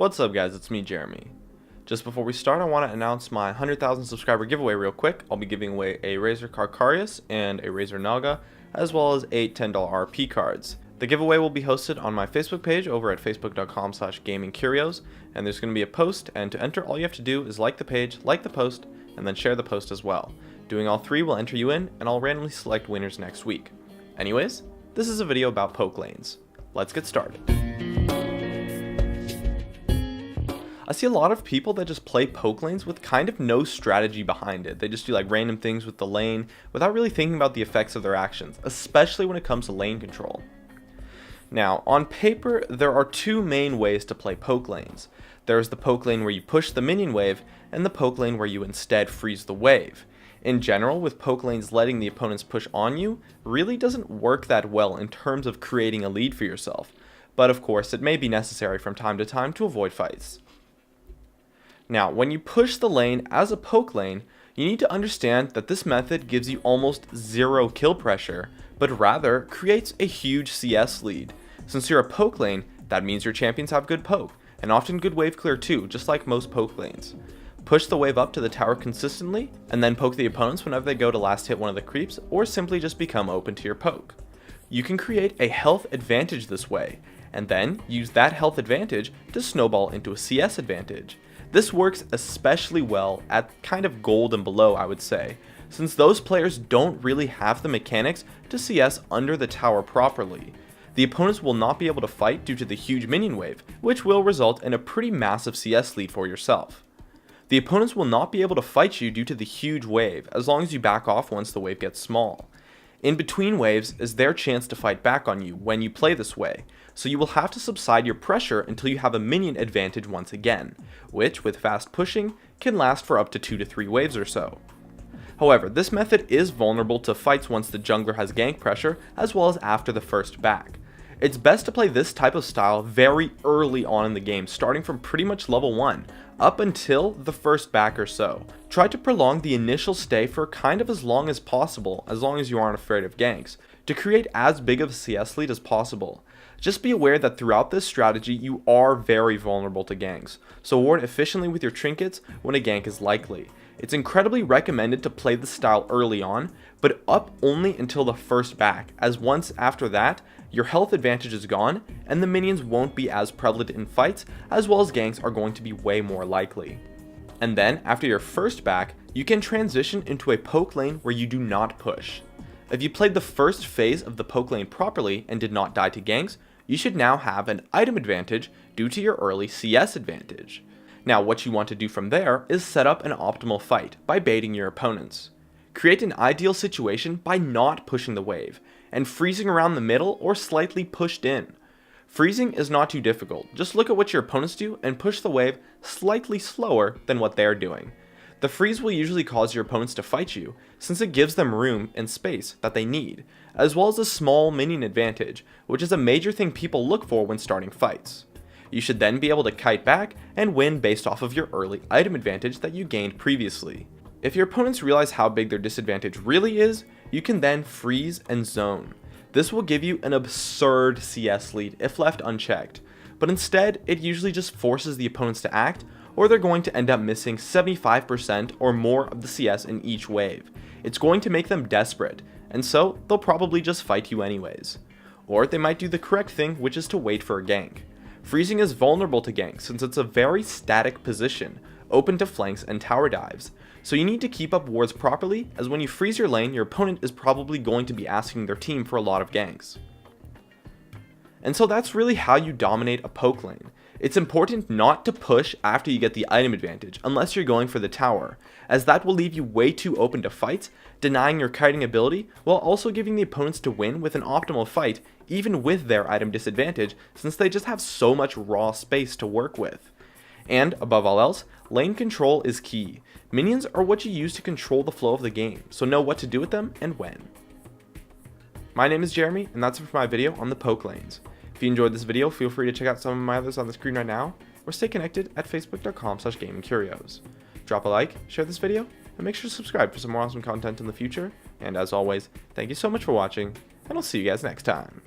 What's up guys, it's me Jeremy. Just before we start, I want to announce my 100,000 subscriber giveaway real quick. I'll be giving away a Razer Carcarius and a Razer Naga, as well as 8 $10 RP cards. The giveaway will be hosted on my Facebook page over at facebook.com/gamingcurios, and there's going to be a post, and to enter all you have to do is like the page, like the post, and then share the post as well. Doing all three will enter you in, and I'll randomly select winners next week. Anyways, this is a video about poke lanes. Let's get started. I see a lot of people that just play poke lanes with kind of no strategy behind it. They just do like random things with the lane without really thinking about the effects of their actions, especially when it comes to lane control. Now, on paper, there are two main ways to play poke lanes. There's the poke lane where you push the minion wave, and the poke lane where you instead freeze the wave. In general, with poke lanes letting the opponents push on you really doesn't work that well in terms of creating a lead for yourself, but of course it may be necessary from time to time to avoid fights. Now, when you push the lane as a poke lane, you need to understand that this method gives you almost zero kill pressure, but rather creates a huge CS lead. Since you're a poke lane, that means your champions have good poke, and often good wave clear too, just like most poke lanes. Push the wave up to the tower consistently, and then poke the opponents whenever they go to last hit one of the creeps, or simply just become open to your poke. You can create a health advantage this way, and then use that health advantage to snowball into a CS advantage. This works especially well at kind of gold and below, I would say, since those players don't really have the mechanics to CS under the tower properly. The opponents will not be able to fight due to the huge minion wave, which will result in a pretty massive CS lead for yourself. The opponents will not be able to fight you due to the huge wave, as long as you back off once the wave gets small. In between waves is their chance to fight back on you when you play this way, so you will have to subside your pressure until you have a minion advantage once again, which, with fast pushing, can last for up to 2 to 3 waves or so. However, this method is vulnerable to fights once the jungler has gank pressure, as well as after the first back. It's best to play this type of style very early on in the game, starting from pretty much level 1, up until the first back or so. Try to prolong the initial stay for kind of as long as possible, as long as you aren't afraid of ganks, to create as big of a CS lead as possible. Just be aware that throughout this strategy you are very vulnerable to ganks, so ward efficiently with your trinkets when a gank is likely. It's incredibly recommended to play this style early on, but up only until the first back, as once after that, your health advantage is gone, and the minions won't be as prevalent in fights, as well as ganks are going to be way more likely. And then, after your first back, you can transition into a poke lane where you do not push. If you played the first phase of the poke lane properly and did not die to ganks, you should now have an item advantage due to your early CS advantage. Now, what you want to do from there is set up an optimal fight by baiting your opponents. Create an ideal situation by not pushing the wave, and freezing around the middle or slightly pushed in. Freezing is not too difficult, just look at what your opponents do and push the wave slightly slower than what they're doing. The freeze will usually cause your opponents to fight you, since it gives them room and space that they need, as well as a small minion advantage, which is a major thing people look for when starting fights. You should then be able to kite back and win based off of your early item advantage that you gained previously. If your opponents realize how big their disadvantage really is, you can then freeze and zone. This will give you an absurd CS lead if left unchecked, but instead it usually just forces the opponents to act, or they're going to end up missing 75% or more of the CS in each wave. It's going to make them desperate, and so they'll probably just fight you anyways. Or they might do the correct thing, which is to wait for a gank. Freezing is vulnerable to ganks since it's a very static position, open to flanks and tower dives, so you need to keep up wards properly, as when you freeze your lane, your opponent is probably going to be asking their team for a lot of ganks. And so that's really how you dominate a poke lane. It's important not to push after you get the item advantage, unless you're going for the tower, as that will leave you way too open to fights, denying your kiting ability, while also giving the opponents to win with an optimal fight, even with their item disadvantage, since they just have so much raw space to work with. And, above all else, lane control is key. Minions are what you use to control the flow of the game, so know what to do with them and when. My name is Jeremy, and that's it for my video on the poke lanes. If you enjoyed this video, feel free to check out some of my others on the screen right now, or stay connected at facebook.com/gamingcurios. Drop a like, share this video, and make sure to subscribe for some more awesome content in the future. And as always, thank you so much for watching, and I'll see you guys next time.